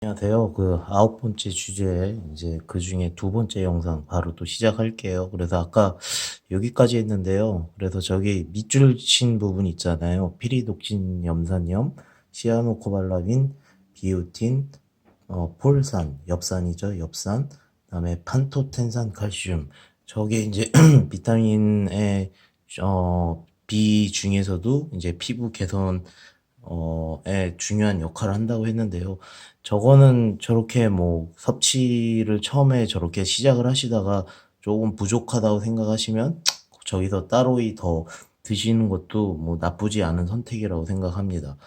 안녕하세요. 그 아홉 번째 주제, 이제 그 중에 두 번째 영상 바로 또 시작할게요. 그래서 아까 여기까지 했는데요. 그래서 저기 밑줄 친 부분 있잖아요. 피리독신 염산염, 시아노코발라민, 비오틴, 폴산, 엽산이죠. 엽산. 그다음에 판토텐산 칼슘. 저게 이제 비타민의 B 중에서도 이제 피부 개선 에 중요한 역할을 한다고 했는데요. 저거는 저렇게 뭐 섭취를 처음에 저렇게 시작을 하시다가 조금 부족하다고 생각하시면 저기서 따로이 더 드시는 것도 뭐 나쁘지 않은 선택이라고 생각합니다.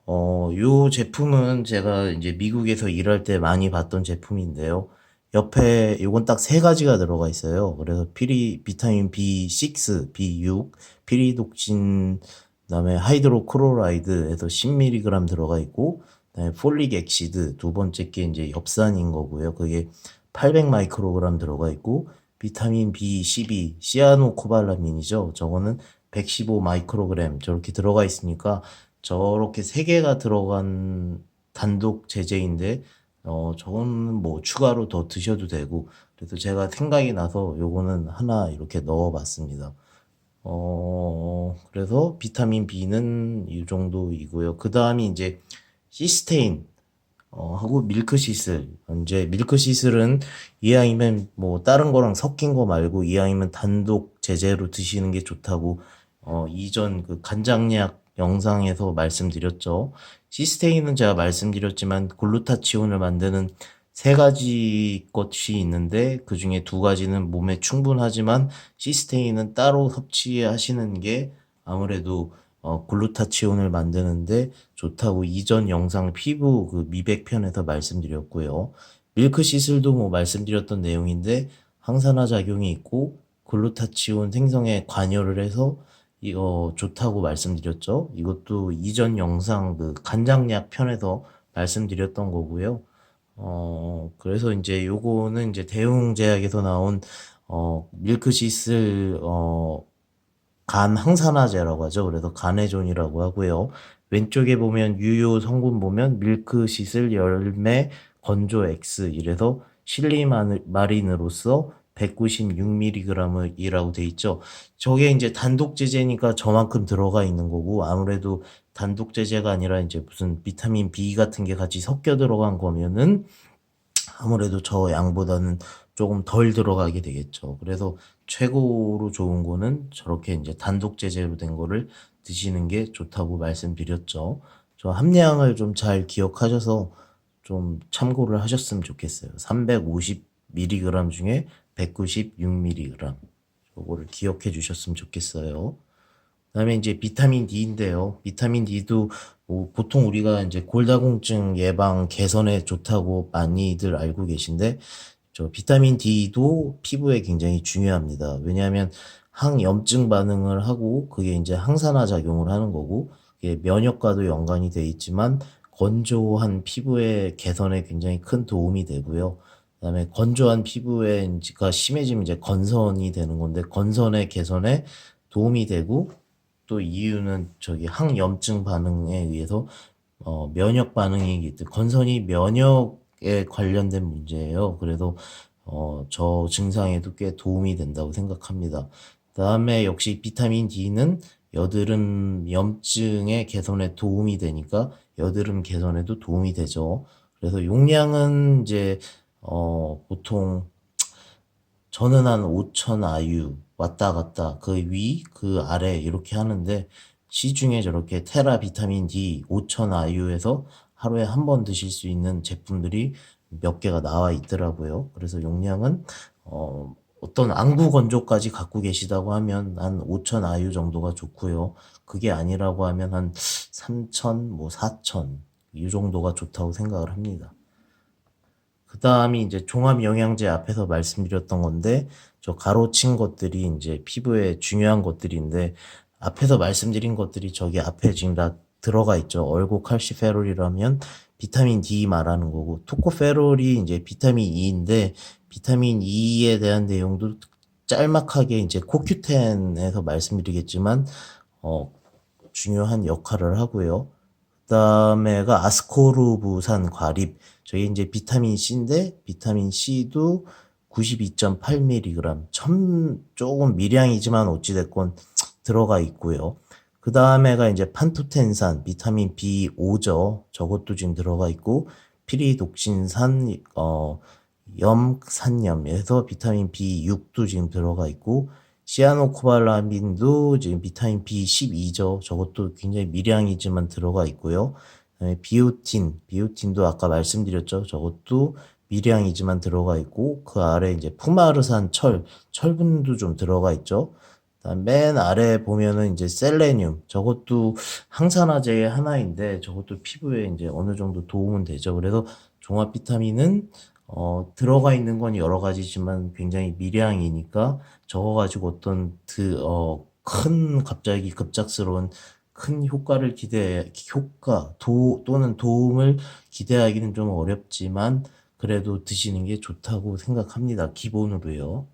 요 제품은 제가 이제 미국에서 일할 때 많이 봤던 제품인데요. 옆에 요건 딱 세 가지가 들어가 있어요. 그래서 비타민 B6, B6, 피리독신, 그다음에 하이드로크로라이드에서 10mg 들어가 있고, 그다음에 폴릭 액시드 두 번째 게 이제 엽산인 거고요. 그게 800 마이크로그램 들어가 있고, 비타민 B12, 시아노코발라민이죠. 저거는 115 마이크로그램 저렇게 들어가 있으니까 저렇게 세 개가 들어간 단독 제제인데, 저거는 뭐 추가로 더 드셔도 되고, 그래서 제가 생각이 나서 요거는 하나 이렇게 넣어봤습니다. 그래서 비타민 B는 이 정도이고요. 그 다음이 이제 시스테인, 하고 밀크시슬. 이제 밀크시슬은 이왕이면 뭐 다른 거랑 섞인 거 말고 이왕이면 단독 제제로 드시는 게 좋다고, 이전 그 간장약 영상에서 말씀드렸죠. 시스테인은 제가 말씀드렸지만 글루타치온을 만드는 세 가지 것이 있는데 그 중에 두 가지는 몸에 충분하지만 시스테인은 따로 섭취하시는 게 아무래도 글루타치온을 만드는데 좋다고 이전 영상 피부 그 미백 편에서 말씀드렸고요. 밀크시슬도 뭐 말씀드렸던 내용인데 항산화 작용이 있고 글루타치온 생성에 관여를 해서 좋다고 말씀드렸죠. 이것도 이전 영상 그 간장약 편에서 말씀드렸던 거고요. 그래서 이제 요거는 이제 대웅제약에서 나온 밀크시슬 간 항산화제라고 하죠. 그래서 간해존이라고 하고요. 왼쪽에 보면 유효 성분 보면 밀크시슬 열매 건조 X 이래서 실리마린으로서 196mg이라고 돼 있죠. 저게 이제 단독 제제니까 저만큼 들어가 있는 거고 아무래도 단독 제제가 아니라 이제 무슨 비타민 B 같은 게 같이 섞여 들어간 거면은 아무래도 저 양보다는 조금 덜 들어가게 되겠죠. 그래서 최고로 좋은 거는 저렇게 이제 단독 제재로 된 거를 드시는 게 좋다고 말씀드렸죠. 저 함량을 좀 잘 기억하셔서 좀 참고를 하셨으면 좋겠어요. 350mg 중에 196mg. 요거를 기억해 주셨으면 좋겠어요. 그다음에 이제 비타민 D인데요. 비타민 D도 뭐 보통 우리가 이제 골다공증 예방 개선에 좋다고 많이들 알고 계신데 저 비타민 D도 피부에 굉장히 중요합니다. 왜냐하면 항염증 반응을 하고 그게 이제 항산화 작용을 하는 거고 그게 면역과도 연관이 돼 있지만 건조한 피부의 개선에 굉장히 큰 도움이 되고요. 그다음에 건조한 피부가 심해지면 이제 건선이 되는 건데 건선의 개선에 도움이 되고 또 이유는 저기 항염증 반응에 의해서 면역 반응이 있기 때문에 건선이 면역에 관련된 문제예요. 그래서 저 증상에도 꽤 도움이 된다고 생각합니다. 그다음에 역시 비타민 D는 여드름 염증의 개선에 도움이 되니까 여드름 개선에도 도움이 되죠. 그래서 용량은 이제 보통 저는 한 5천 아유 왔다 갔다 그 위, 그 아래 이렇게 하는데 시중에 저렇게 테라 비타민 D 5천 아유에서 하루에 한 번 드실 수 있는 제품들이 몇 개가 나와 있더라고요. 그래서 용량은 어떤 안구 건조까지 갖고 계시다고 하면 한 5천 아유 정도가 좋고요. 그게 아니라고 하면 한 3천, 뭐 4천 이 정도가 좋다고 생각을 합니다. 그 다음이 이제 종합 영양제 앞에서 말씀드렸던 건데, 저 가로친 것들이 이제 피부에 중요한 것들인데, 앞에서 말씀드린 것들이 저기 앞에 지금 다 들어가 있죠. 얼고칼시페롤이라면 비타민 D 말하는 거고, 토코페롤이 이제 비타민 E인데, 비타민 E에 대한 내용도 짤막하게 이제 코큐텐에서 말씀드리겠지만, 중요한 역할을 하고요. 그다음에가 아스코르브산 과립 저게 이제 비타민 C인데 비타민 C도 92.8mg, 조금 미량이지만 어찌됐건 들어가 있고요. 그 다음에가 이제 판토텐산, 비타민 B5죠. 저것도 지금 들어가 있고, 피리독신산, 염산염에서 비타민 B6도 지금 들어가 있고, 시아노코발라민도 지금 비타민 B12죠. 저것도 굉장히 미량이지만 들어가 있고요. 그다음에 비오틴도 아까 말씀드렸죠. 저것도 미량이지만 들어가 있고, 그 아래 이제 푸마르산 철분도 좀 들어가 있죠. 그다음 맨 아래 보면은 이제 셀레늄, 저것도 항산화제의 하나인데 저것도 피부에 이제 어느 정도 도움은 되죠. 그래서 종합 비타민은 들어가 있는 건 여러 가지지만 굉장히 미량이니까 저거 가지고 어떤 큰 갑자기 급작스러운 큰 또는 도움을 기대하기는 좀 어렵지만 그래도 드시는 게 좋다고 생각합니다. 기본으로요.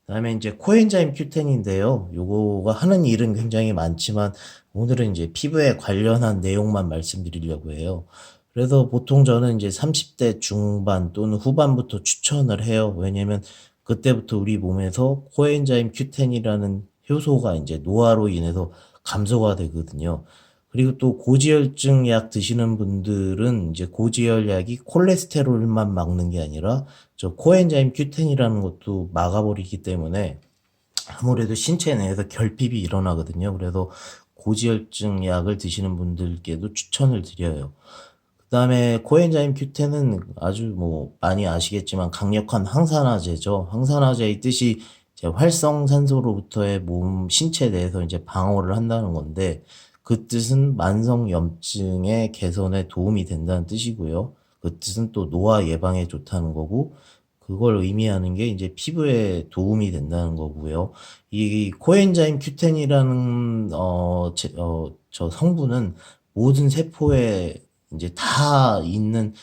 그다음에 이제 코엔자임 Q10인데요. 요거가 하는 일은 굉장히 많지만 오늘은 이제 피부에 관련한 내용만 말씀드리려고 해요. 그래서 보통 저는 이제 30대 중반 또는 후반부터 추천을 해요. 왜냐면 그때부터 우리 몸에서 코엔자임 Q10이라는 효소가 이제 노화로 인해서 감소가 되거든요. 그리고 또 고지혈증 약 드시는 분들은 이제 고지혈 약이 콜레스테롤만 막는 게 아니라 저 코엔자임 Q10이라는 것도 막아버리기 때문에 아무래도 신체 내에서 결핍이 일어나거든요. 그래서 고지혈증 약을 드시는 분들께도 추천을 드려요. 그 다음에 코엔자임 Q10은 아주 뭐 많이 아시겠지만 강력한 항산화제죠. 항산화제의 뜻이 이제 활성산소로부터의 몸 신체 내에서 이제 방어를 한다는 건데 그 뜻은 만성염증의 개선에 도움이 된다는 뜻이고요. 그 뜻은 또 노화 예방에 좋다는 거고 그걸 의미하는 게 이제 피부에 도움이 된다는 거고요. 이 코엔자임 Q10이라는 저 성분은 모든 세포에 이제 다 있는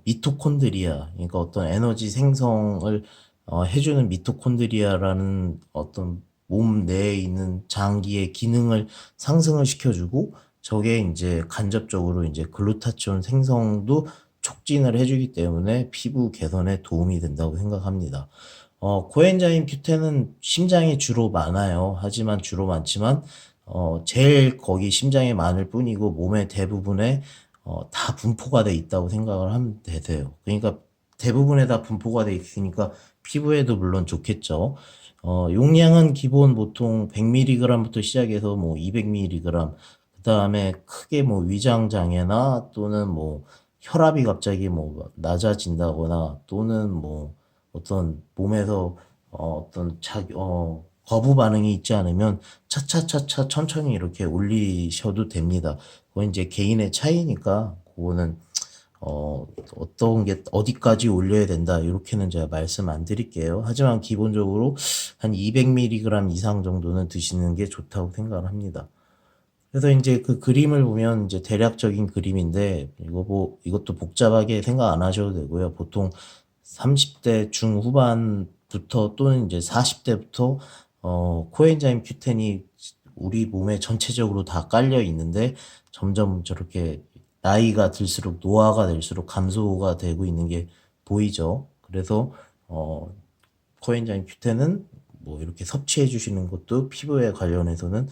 미토콘드리아, 그러니까 어떤 에너지 생성을 해주는 미토콘드리아라는 어떤 몸 내에 있는 장기의 기능을 상승을 시켜주고 저게 이제 간접적으로 이제 글루타치온 생성도 촉진을 해주기 때문에 피부 개선에 도움이 된다고 생각합니다. 코엔자임 Q10은 심장에 주로 많아요. 하지만 주로 많지만 제일 거기 심장에 많을 뿐이고 몸의 대부분에 다 분포가 돼 있다고 생각을 하면 되세요. 그러니까 대부분에 다 분포가 돼 있으니까 피부에도 물론 좋겠죠. 용량은 기본 보통 100mg부터 시작해서 뭐 200mg, 그 다음에 크게 뭐 위장 장애나 또는 뭐 혈압이 갑자기 뭐 낮아진다거나 또는 뭐 어떤 몸에서 어떤 거부 반응이 있지 않으면 차차차차 천천히 이렇게 올리셔도 됩니다. 그건 이제 개인의 차이니까 그거는 어떤 게 어디까지 올려야 된다 이렇게는 제가 말씀 안 드릴게요. 하지만 기본적으로 한 200mg 이상 정도는 드시는 게 좋다고 생각을 합니다. 그래서 이제 그 그림을 보면 이제 대략적인 그림인데 이것도 복잡하게 생각 안 하셔도 되고요. 보통 30대 중후반부터 또는 이제 40대부터 코엔자임 Q10이 우리 몸에 전체적으로 다 깔려 있는데 점점 저렇게 나이가 들수록 노화가 될수록 감소가 되고 있는 게 보이죠. 그래서 코엔자임 Q10은 뭐 이렇게 섭취해 주시는 것도 피부에 관련해서는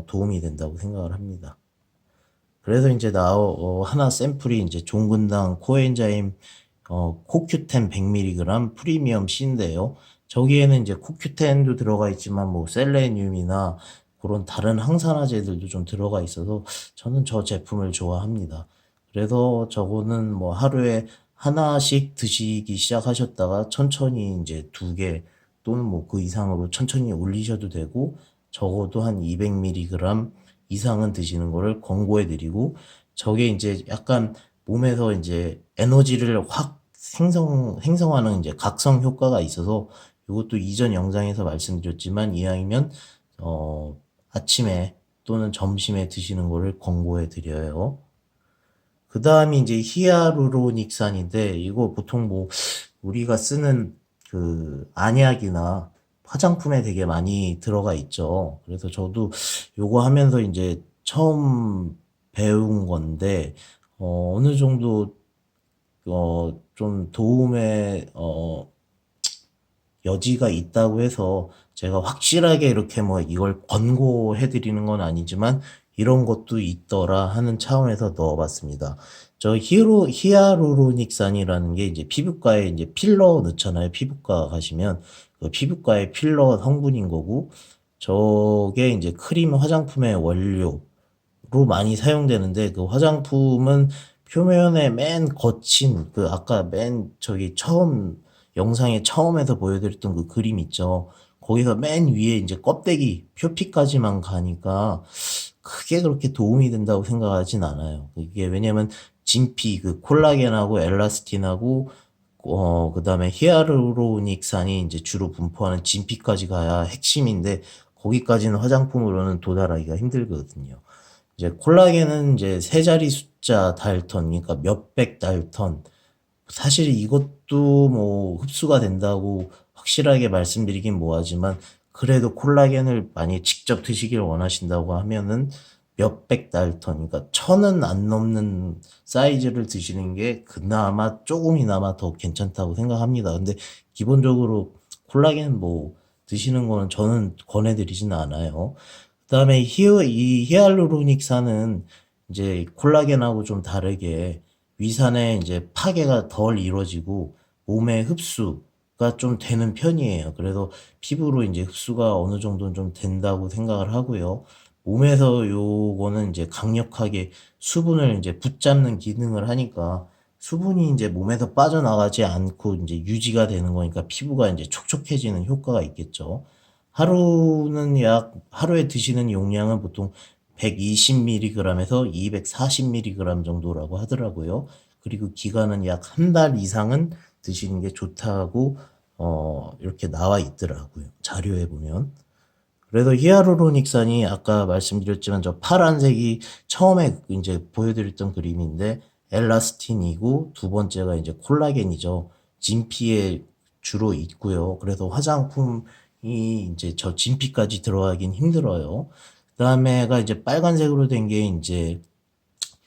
도움이 된다고 생각을 합니다. 그래서 이제 하나 샘플이 이제 종근당 코엔자임 코큐텐 100mg 프리미엄 C인데요. 저기에는 이제 코큐텐도 들어가 있지만 뭐 셀레늄이나 그런 다른 항산화제들도 좀 들어가 있어서 저는 저 제품을 좋아합니다. 그래서 저거는 뭐 하루에 하나씩 드시기 시작하셨다가 천천히 이제 2개 또는 뭐 그 이상으로 천천히 올리셔도 되고 적어도 한 200mg 이상은 드시는 거를 권고해 드리고 저게 이제 약간 몸에서 이제 에너지를 확 생성하는 이제 각성 효과가 있어서 이것도 이전 영상에서 말씀드렸지만 이왕이면 아침에 또는 점심에 드시는 거를 권고해 드려요. 그 다음이 이제 히아루로닉산인데 이거 보통 뭐 우리가 쓰는 그 안약이나 화장품에 되게 많이 들어가 있죠. 그래서 저도 요거 하면서 이제 처음 배운 건데 어느 정도 좀 도움의 여지가 있다고 해서 제가 확실하게 이렇게 뭐 이걸 권고해 드리는 건 아니지만 이런 것도 있더라 하는 차원에서 넣어봤습니다. 저 히아루로닉산이라는 게 이제 피부과에 이제 필러 넣잖아요. 피부과 가시면 그 피부과의 필러 성분인 거고, 저게 이제 크림 화장품의 원료로 많이 사용되는데, 그 화장품은 표면에 맨 거친 그 아까 맨 저기 처음 영상에 처음에서 보여드렸던 그 그림 있죠. 거기서 맨 위에 이제 껍데기 표피까지만 가니까 크게 그렇게 도움이 된다고 생각하진 않아요. 이게 왜냐면 진피 그 콜라겐하고 엘라스틴하고 그다음에 히아루로닉산이 이제 주로 분포하는 진피까지 가야 핵심인데, 거기까지는 화장품으로는 도달하기가 힘들거든요. 이제 콜라겐은 이제 세 자리 숫자 달턴, 그러니까 몇백 달턴. 사실 이것도 뭐 흡수가 된다고 확실하게 말씀드리긴 뭐하지만, 그래도 콜라겐을 많이 직접 드시길 원하신다고 하면은 몇백 달턴, 그러니까 천은 안 넘는 사이즈를 드시는 게 그나마 조금이나마 더 괜찮다고 생각합니다. 근데 기본적으로 콜라겐 뭐 드시는 거는 저는 권해드리지는 않아요. 그다음에 이 히알루로닉산은 이제 콜라겐하고 좀 다르게 위산의 이제 파괴가 덜 이루어지고 몸의 흡수가 좀 되는 편이에요. 그래서 피부로 이제 흡수가 어느 정도는 좀 된다고 생각을 하고요. 몸에서 요거는 이제 강력하게 수분을 이제 붙잡는 기능을 하니까 수분이 이제 몸에서 빠져나가지 않고 이제 유지가 되는 거니까 피부가 이제 촉촉해지는 효과가 있겠죠. 하루에 드시는 용량은 보통 120mg에서 240mg 정도라고 하더라고요. 그리고 기간은 약 한 달 이상은 드시는 게 좋다고 이렇게 나와 있더라고요. 자료에 보면. 그래서 히아루로닉산이 아까 말씀드렸지만 저 파란색이 처음에 이제 보여드렸던 그림인데 엘라스틴이고, 두 번째가 이제 콜라겐이죠. 진피에 주로 있고요. 그래서 화장품이 이제 저 진피까지 들어가긴 힘들어요. 그다음에가 이제 빨간색으로 된 게 이제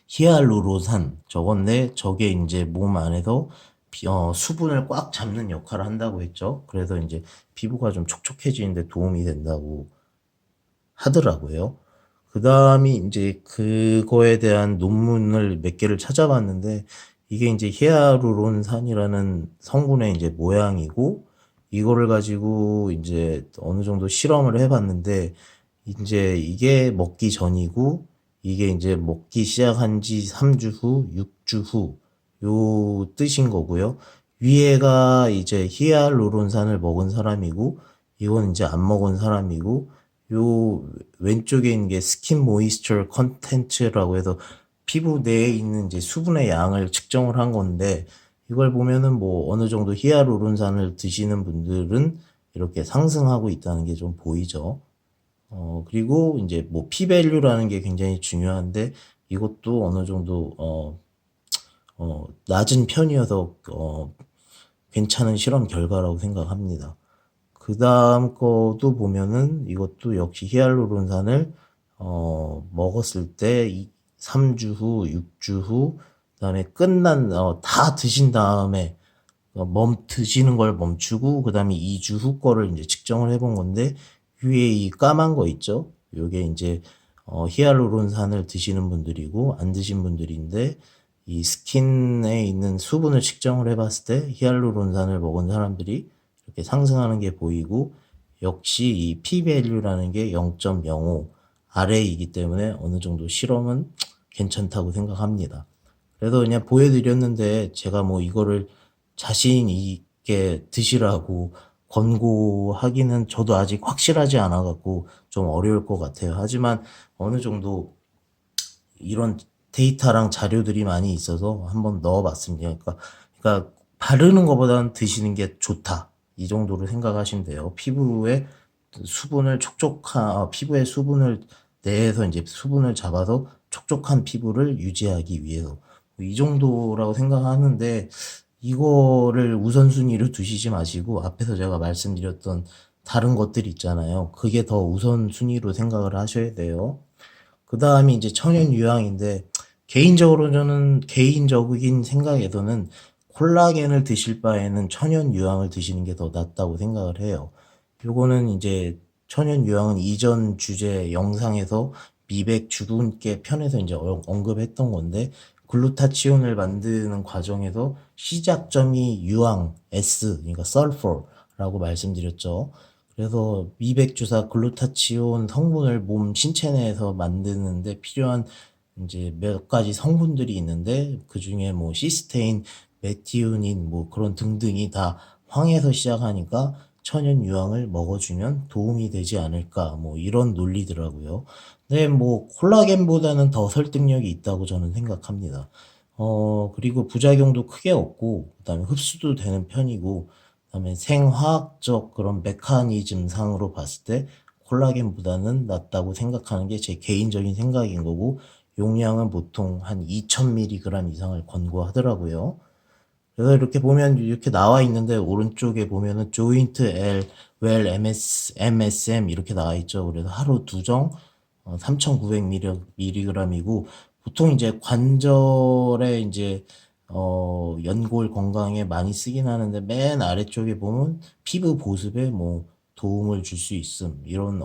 히알루로산 저건데, 저게 이제 몸 안에서 수분을 꽉 잡는 역할을 한다고 했죠. 그래서 이제 피부가 좀 촉촉해지는데 도움이 된다고 하더라고요. 그 다음이 이제 그거에 대한 논문을 몇 개를 찾아봤는데, 이게 이제 히아루론산이라는 성분의 이제 모양이고, 이거를 가지고 이제 어느 정도 실험을 해봤는데, 이제 이게 먹기 전이고, 이게 이제 먹기 시작한 지 3주 후, 6주 후, 요 뜻인 거고요. 위에가 이제 히알루론산을 먹은 사람이고, 이건 이제 안 먹은 사람이고, 요 왼쪽에 있는 게 스킨 모이스처 컨텐츠라고 해서 피부 내에 있는 이제 수분의 양을 측정을 한 건데, 이걸 보면은 뭐 어느 정도 히알루론산을 드시는 분들은 이렇게 상승하고 있다는 게 좀 보이죠. 그리고 이제 뭐 P-value라는 게 굉장히 중요한데, 이것도 어느 정도 낮은 편이어서 괜찮은 실험 결과라고 생각합니다. 그 다음 거도 보면은 이것도 역시 히알루론산을 먹었을 때 3주 후, 6주 후, 그다음에 다 드신 다음에 드시는 걸 멈추고 그다음에 2주 후 거를 이제 측정을 해본 건데, 위에 이 까만 거 있죠? 요게 이제 히알루론산을 드시는 분들이고 안 드신 분들인데, 이 스킨에 있는 수분을 측정을 해봤을 때 히알루론산을 먹은 사람들이 이렇게 상승하는 게 보이고, 역시 이 P-value라는 게 0.05 아래이기 때문에 어느 정도 실험은 괜찮다고 생각합니다. 그래서 그냥 보여드렸는데, 제가 뭐 이거를 자신 있게 드시라고 권고하기는 저도 아직 확실하지 않아 갖고 좀 어려울 것 같아요. 하지만 어느 정도 이런 데이터랑 자료들이 많이 있어서 한번 넣어봤습니다. 그러니까 바르는 것보다는 드시는 게 좋다, 이 정도로 생각하시면 돼요. 피부의 수분을 내에서 이제 수분을 잡아서 촉촉한 피부를 유지하기 위해서 이 정도라고 생각하는데, 이거를 우선순위로 두시지 마시고 앞에서 제가 말씀드렸던 다른 것들 있잖아요. 그게 더 우선순위로 생각을 하셔야 돼요. 그 다음이 이제 천연 유황인데, 개인적으로 저는 개인적인 생각에서는 콜라겐을 드실 바에는 천연 유황을 드시는 게 더 낫다고 생각을 해요. 요거는 이제 천연 유황은 이전 주제 영상에서 미백 주근깨 편에서 이제 언급했던 건데, 글루타치온을 만드는 과정에서 시작점이 유황 S, 그러니까 sulfur라고 말씀드렸죠. 그래서 미백 주사 글루타치온 성분을 몸 신체 내에서 만드는데 필요한 이제 몇 가지 성분들이 있는데, 그 중에 뭐 시스테인, 메티오닌 뭐 그런 등등이 다 황에서 시작하니까 천연 유황을 먹어주면 도움이 되지 않을까, 뭐 이런 논리더라고요. 근데 뭐 콜라겐보다는 더 설득력이 있다고 저는 생각합니다. 그리고 부작용도 크게 없고, 그다음에 흡수도 되는 편이고, 그다음에 생화학적 그런 메커니즘 상으로 봤을 때 콜라겐보다는 낫다고 생각하는 게 제 개인적인 생각인 거고, 용량은 보통 한 2000mg 이상을 권고하더라고요. 그래서 이렇게 보면 이렇게 나와 있는데, 오른쪽에 보면은 조인트 L, 웰 MSM 이렇게 나와 있죠. 그래서 하루 두정 3900mg이고, 보통 이제 관절에 이제 연골 건강에 많이 쓰긴 하는데, 맨 아래쪽에 보면 피부 보습에 뭐 도움을 줄 수 있음, 이런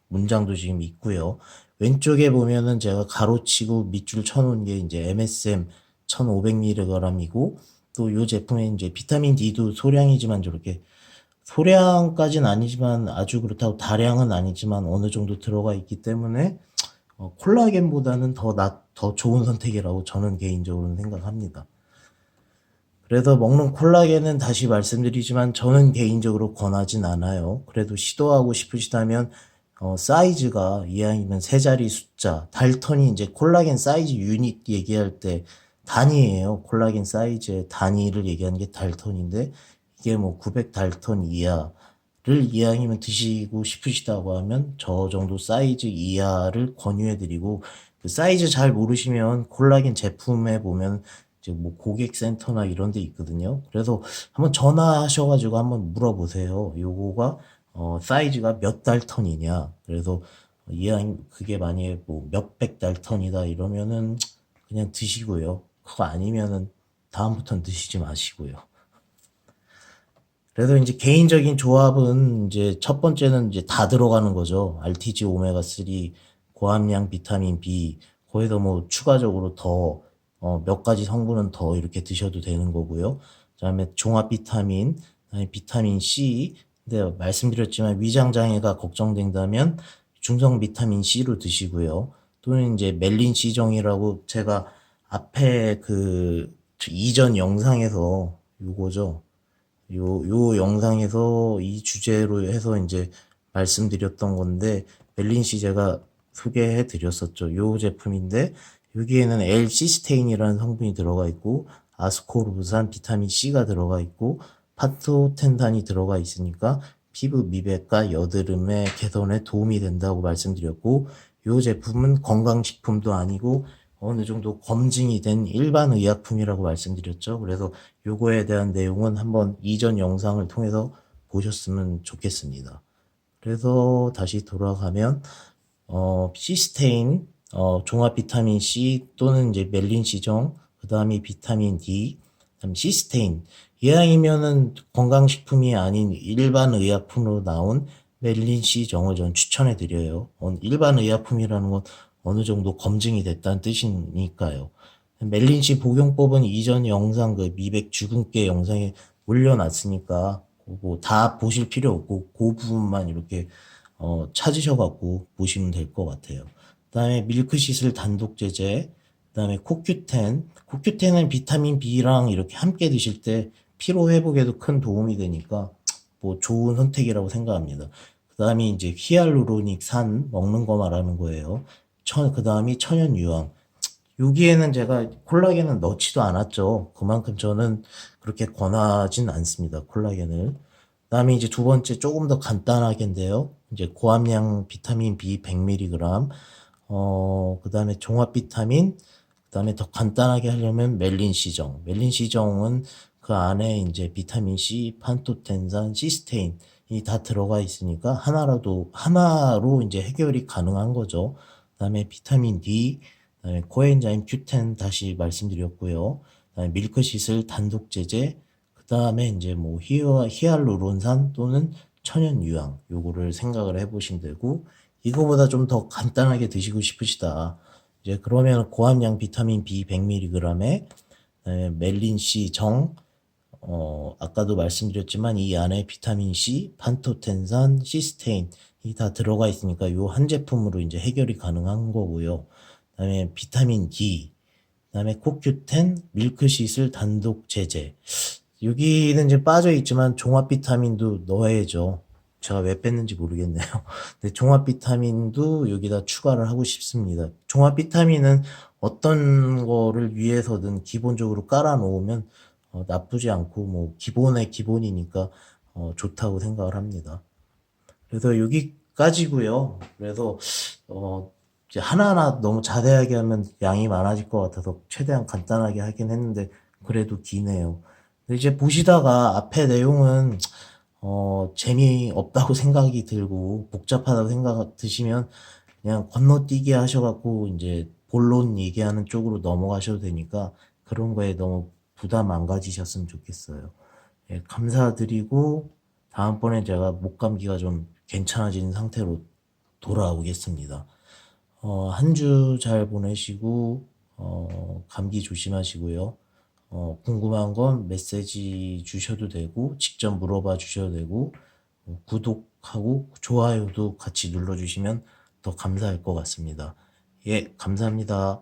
문장도 지금 있고요. 왼쪽에 보면은 제가 가로치고 밑줄 쳐놓은 게 이제 MSM 1500mg이고, 또 이 제품에 이제 비타민 D도 소량이지만, 저렇게 소량까지는 아니지만 아주 그렇다고 다량은 아니지만 어느 정도 들어가 있기 때문에 콜라겐보다는 더 좋은 선택이라고 저는 개인적으로는 생각합니다. 그래서 먹는 콜라겐은 다시 말씀드리지만 저는 개인적으로 권하진 않아요. 그래도 시도하고 싶으시다면 사이즈가 이왕이면 세 자리 숫자, 달턴이 이제 콜라겐 사이즈 유닛 얘기할 때 단위예요. 콜라겐 사이즈의 단위를 얘기하는 게 달턴인데, 이게 뭐 900달턴 이하를 이왕이면 드시고 싶으시다고 하면 저 정도 사이즈 이하를 권유해드리고, 그 사이즈 잘 모르시면 콜라겐 제품에 보면 이제 뭐 고객센터나 이런 데 있거든요. 그래서 한번 전화하셔가지고 한번 물어보세요. 요거가 사이즈가 몇 달턴이냐. 그래서 이왕 그게 만약에 뭐 몇백 달턴이다 이러면은 그냥 드시고요. 그거 아니면은 다음부터는 드시지 마시고요. 그래서 이제 개인적인 조합은 이제 첫 번째는 이제 다 들어가는 거죠. RTG 오메가3, 고함량 비타민 B, 거기서 뭐 추가적으로 더 몇 가지 성분은 더 이렇게 드셔도 되는 거고요. 그다음에 종합 비타민, 그다음에 비타민 C. 근데 말씀드렸지만 위장 장애가 걱정된다면 중성 비타민 C로 드시고요. 또는 이제 멜린 C종이라고 제가 앞에 그 이전 영상에서 요거죠. 요 영상에서 이 주제로 해서 이제 말씀드렸던 건데, 멜린시 제가 소개해 드렸었죠. 요 제품인데, 여기에는 L-시스테인이라는 성분이 들어가 있고, 아스코르브산, 비타민 C가 들어가 있고, 파토텐산이 들어가 있으니까 피부 미백과 여드름의 개선에 도움이 된다고 말씀드렸고, 요 제품은 건강식품도 아니고 어느 정도 검증이 된 일반 의약품이라고 말씀드렸죠. 그래서 요거에 대한 내용은 한번 이전 영상을 통해서 보셨으면 좋겠습니다. 그래서 다시 돌아가면 시스테인, 종합 비타민 C 또는 이제 멜린 C종, 그 다음에 비타민 D, 그다음 시스테인. 이왕이면은 건강식품이 아닌 일반 의약품으로 나온 멜린 C종을 전 추천해 드려요. 일반 의약품이라는 건 어느 정도 검증이 됐다는 뜻이니까요. 멜린 C 복용법은 이전 영상 그 미백 주근깨 영상에 올려놨으니까 그거 다 보실 필요 없고 그 부분만 이렇게 찾으셔갖고 보시면 될 것 같아요. 그 다음에 밀크시슬 단독 제제, 그 다음에 코큐텐. 코큐텐은 비타민 B랑 이렇게 함께 드실 때 피로 회복에도 큰 도움이 되니까 뭐 좋은 선택이라고 생각합니다. 그 다음에 이제 히알루로닉 산 먹는 거 말하는 거예요. 그 다음이 천연 유황. 여기에는 제가 콜라겐은 넣지도 않았죠. 그만큼 저는 그렇게 권하진 않습니다. 콜라겐을. 그다음에 이제 두 번째 조금 더 간단하게인데요. 이제 고함량 비타민 B 100mg, 그다음에 종합 비타민, 그다음에 더 간단하게 하려면 멜린 C종. 멜린 C종은 그 안에 이제 비타민 C, 판토텐산, 시스테인이 다 들어가 있으니까 하나로 이제 해결이 가능한 거죠. 그다음에 비타민 D, 그다음에 코엔자임 Q10 다시 말씀드렸고요. 그다음에 밀크시슬 단독 제제, 그다음에 이제 뭐 히알루론산 또는 천연 유황 요거를 생각을 해보시면 되고, 이거보다 좀 더 간단하게 드시고 싶으시다. 이제 그러면 고함량 비타민 B 100mg에 멜린 C 정, 아까도 말씀드렸지만 이 안에 비타민 C, 판토텐산, 시스테인이 다 들어가 있으니까 요 한 제품으로 이제 해결이 가능한 거고요. 그다음에 비타민 D, 그다음에 코큐텐, 밀크시슬 단독 제제. 여기는 이제 빠져 있지만 종합 비타민도 넣어야죠. 제가 왜 뺐는지 모르겠네요. 근데 종합 비타민도 여기다 추가를 하고 싶습니다. 종합 비타민은 어떤 거를 위해서든 기본적으로 깔아 놓으면 나쁘지 않고 뭐 기본의 기본이니까 좋다고 생각을 합니다. 그래서 여기까지고요. 그래서 이제 하나하나 너무 자세하게 하면 양이 많아질 것 같아서 최대한 간단하게 하긴 했는데 그래도 기네요. 근데 이제 보시다가 앞에 내용은 재미없다고 생각이 들고 복잡하다고 생각 드시면 그냥 건너뛰기 하셔갖고 이제 본론 얘기하는 쪽으로 넘어가셔도 되니까 그런 거에 너무 부담 안 가지셨으면 좋겠어요. 예, 감사드리고 다음번에 제가 목 감기가 좀 괜찮아진 상태로 돌아오겠습니다. 한 주 잘 보내시고 감기 조심하시고요. 궁금한 건 메시지 주셔도 되고 직접 물어봐 주셔도 되고 구독하고 좋아요도 같이 눌러주시면 더 감사할 것 같습니다. 예, 감사합니다.